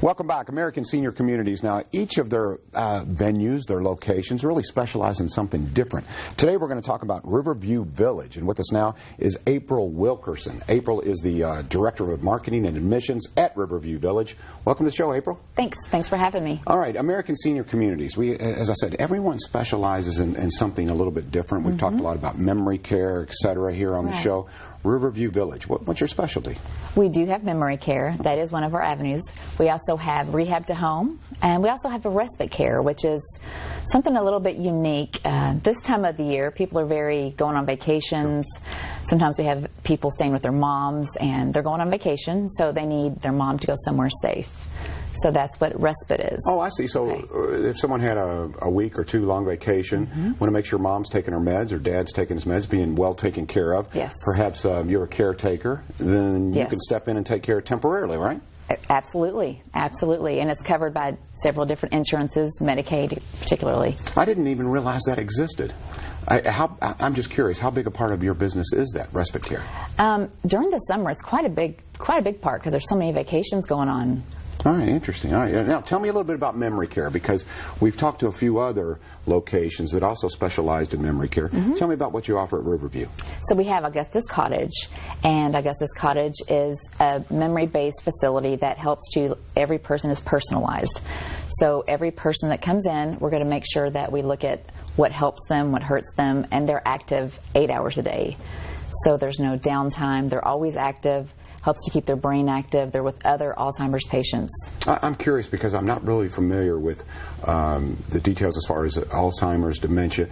Welcome back. American Senior Communities. Now, each of their venues, their locations, really specialize in something different. Today we're going to talk about Riverview Village, and with us now is April Wilkerson. April is the Director of Marketing and Admissions at Riverview Village. Welcome to the show, April. Thanks. Thanks for having me. All right, American Senior Communities. We, as I said, everyone specializes in something a little bit different. We've talked a lot about memory care, etc. here on the show. Riverview Village, what's your specialty? We do have memory care. That is one of our avenues. We also have rehab to home, and we also have a respite care, which is something a little bit unique. This time of the year, people are going on vacations. Sometimes we have people staying with their moms, and they're going on vacation, so they need their mom to go somewhere safe. So that's what respite is. Oh, I see. So if someone had a week or two long vacation, want to make sure mom's taking her meds or dad's taking his meds, being well taken care of. Yes. Perhaps you're a caretaker, then you can step in and take care temporarily, right? Absolutely. Absolutely. And it's covered by several different insurances, Medicaid particularly. I didn't even realize that existed. I'm just curious, how big a part of your business is that, respite care? During the summer, it's quite a big part because there's so many vacations going on. All right, interesting. All right, now tell me a little bit about memory care, because we've talked to a few other locations that also specialized in memory care. Tell me about what you offer at Riverview. So we have Augustus Cottage, and Augustus Cottage is a memory-based facility that helps every person is personalized. So every person that comes in, we're going to make sure that we look at what helps them, what hurts them, and they're active 8 hours a day. So there's no downtime. They're always active. Helps to keep their brain active. They're with other Alzheimer's patients. I'm curious because I'm not really familiar with the details as far as Alzheimer's, dementia.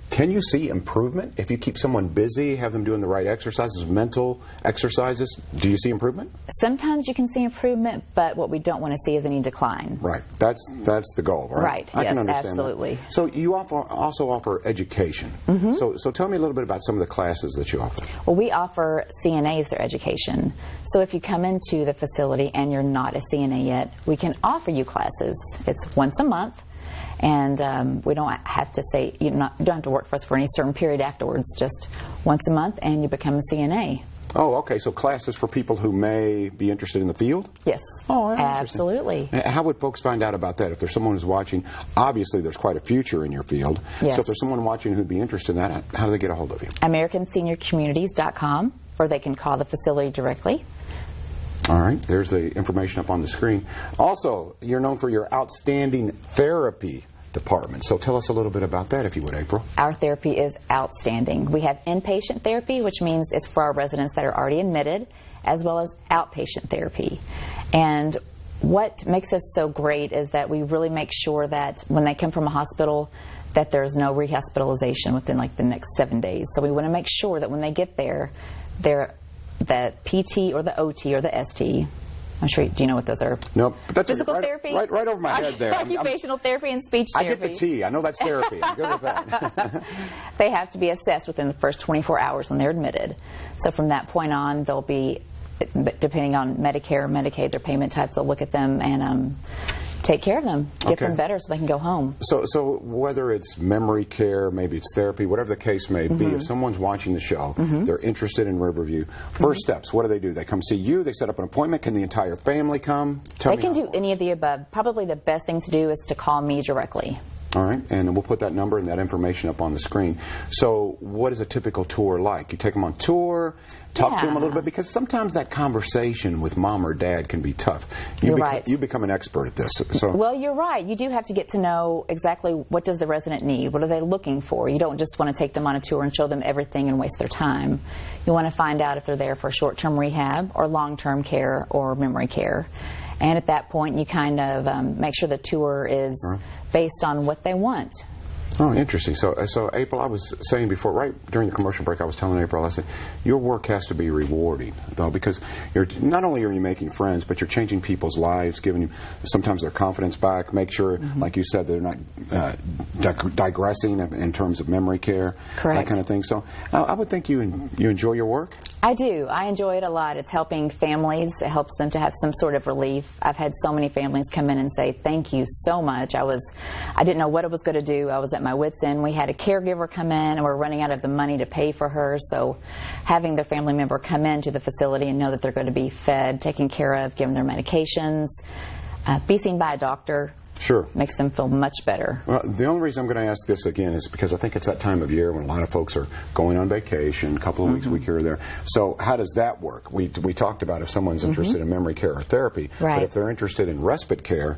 Can you see improvement if you keep someone busy, have them doing the right exercises, mental exercises? Do you see improvement? Sometimes you can see improvement, but what we don't want to see is any decline. Right. That's the goal, right? Right. I can understand absolutely. That. So you also offer education. So tell me a little bit about some of the classes that you offer. Well, we offer CNAs their education. So if you come into the facility and you're not a CNA yet, we can offer you classes. It's once a month, and we don't have to say you don't have to work for us for any certain period afterwards. Just once a month, and you become a CNA. Oh, okay. So classes for people who may be interested in the field? Yes. Oh, absolutely. How would folks find out about that? If there's someone who's watching, obviously there's quite a future in your field. Yes. So if there's someone watching who'd be interested in that, how do they get a hold of you? AmericanSeniorCommunities.com, or they can call the facility directly. All right. There's the information up on the screen. Also, you're known for your outstanding therapy department. So tell us a little bit about that, if you would, April. Our therapy is outstanding. We have inpatient therapy, which means it's for our residents that are already admitted, as well as outpatient therapy. And what makes us so great is that we really make sure that when they come from a hospital, that there's no rehospitalization within like the next 7 days. So we want to make sure that when they get there, they're the PT or the OT or the ST. I'm sure, do you know what those are? Nope. That's physical therapy? Right over my head there. Occupational therapy and speech therapy. I get the T. I know that's therapy. I'm good with that. They have to be assessed within the first 24 hours when they're admitted. So from that point on, they'll be, depending on Medicare or Medicaid, their payment types, they'll look at them and take care of them, get them better so they can go home. So whether it's memory care, maybe it's therapy, whatever the case may be, if someone's watching the show, they're interested in Riverview, first steps, what do? They come see you, they set up an appointment, can the entire family come? They can do any of the above. Probably the best thing to do is to call me directly. All right, and we'll put that number and that information up on the screen. So what is a typical tour like? You take them on tour, talk to them a little bit, because sometimes that conversation with mom or dad can be tough. You're right. You become an expert at this. So. Well, you're right. You do have to get to know exactly what does the resident need. What are they looking for? You don't just want to take them on a tour and show them everything and waste their time. You want to find out if they're there for short-term rehab or long-term care or memory care. And at that point, you kind of make sure the tour is based on what they want. Oh, interesting. So April, I was saying before, right during the commercial break, I was telling April, I said, your work has to be rewarding, though, because not only are you making friends, but you're changing people's lives, giving them sometimes their confidence back, make sure, like you said, they're not digressing in terms of memory care, that kind of thing. So I would think you enjoy your work? I do. I enjoy it a lot. It's helping families. It helps them to have some sort of relief. I've had so many families come in and say, thank you so much. I didn't know what I was going to do. I was at my wit's end. We had a caregiver come in, and we're running out of the money to pay for her. So having their family member come into the facility and know that they're going to be fed, taken care of, given their medications, be seen by a doctor. Sure. Makes them feel much better. Well, the only reason I'm going to ask this again is because I think it's that time of year when a lot of folks are going on vacation, a couple of weeks, a week here or there. So how does that work? We talked about if someone's interested in memory care or therapy, right. But if they're interested in respite care,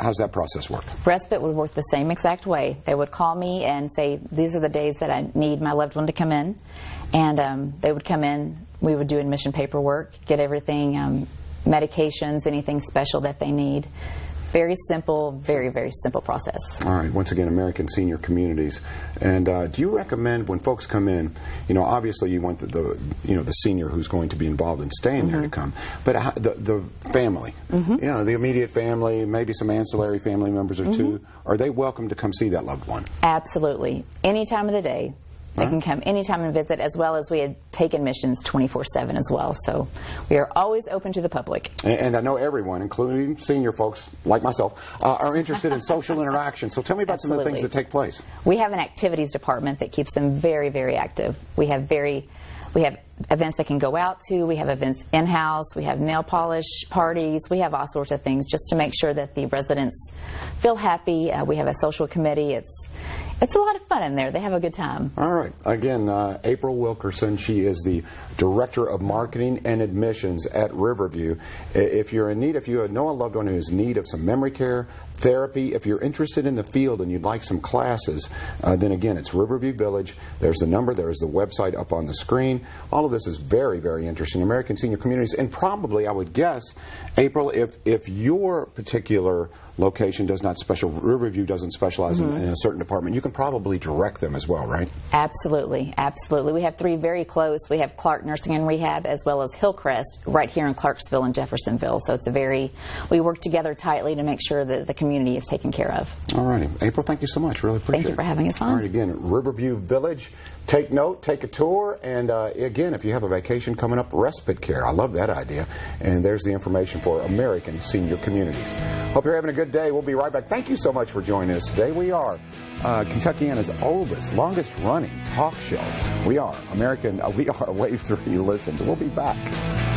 how's that process work? Respite would work the same exact way. They would call me and say, these are the days that I need my loved one to come in. And they would come in, we would do admission paperwork, get everything, medications, anything special that they need. Very simple, very, very simple process. All right. Once again, American Senior Communities. And do you recommend when folks come in, obviously you want the senior who's going to be involved in staying there to come, but the family, the immediate family, maybe some ancillary family members or two, are they welcome to come see that loved one? Absolutely. Any time of the day. They can come anytime and visit, as well as we had taken admissions 24/7 as well. So we are always open to the public. And I know everyone, including senior folks like myself, are interested in social interaction. So tell me about some of the things that take place. We have an activities department that keeps them very, very active. We have events they can go out to. We have events in-house. We have nail polish parties. We have all sorts of things just to make sure that the residents feel happy. We have a social committee. It's a lot of fun in there. They have a good time. All right. Again, April Wilkerson, she is the Director of Marketing and Admissions at Riverview. If you know a loved one who is in need of some memory care, therapy, if you're interested in the field and you'd like some classes, then again, it's Riverview Village. There's the number. There's the website up on the screen. All of this is very, very interesting. American Senior Communities, and probably, I would guess, April, if your particular location does not Riverview doesn't specialize in a certain department, you can probably direct them as well, right? Absolutely, absolutely. We have three very close. We have Clark Nursing and Rehab, as well as Hillcrest, right here in Clarksville and Jeffersonville. So we work together tightly to make sure that the community is taken care of. All righty. April, thank you so much. Really appreciate it. Thank you for having us on. All right, again, Riverview Village. Take note, take a tour, and again, if you have a vacation coming up, respite care. I love that idea. And there's the information for American Senior Communities. Hope you're having a good day. We'll be right back. Thank you so much for joining us today. We are Kentuckiana's oldest, longest-running talk show. We are Wave 3 Listens. We'll be back.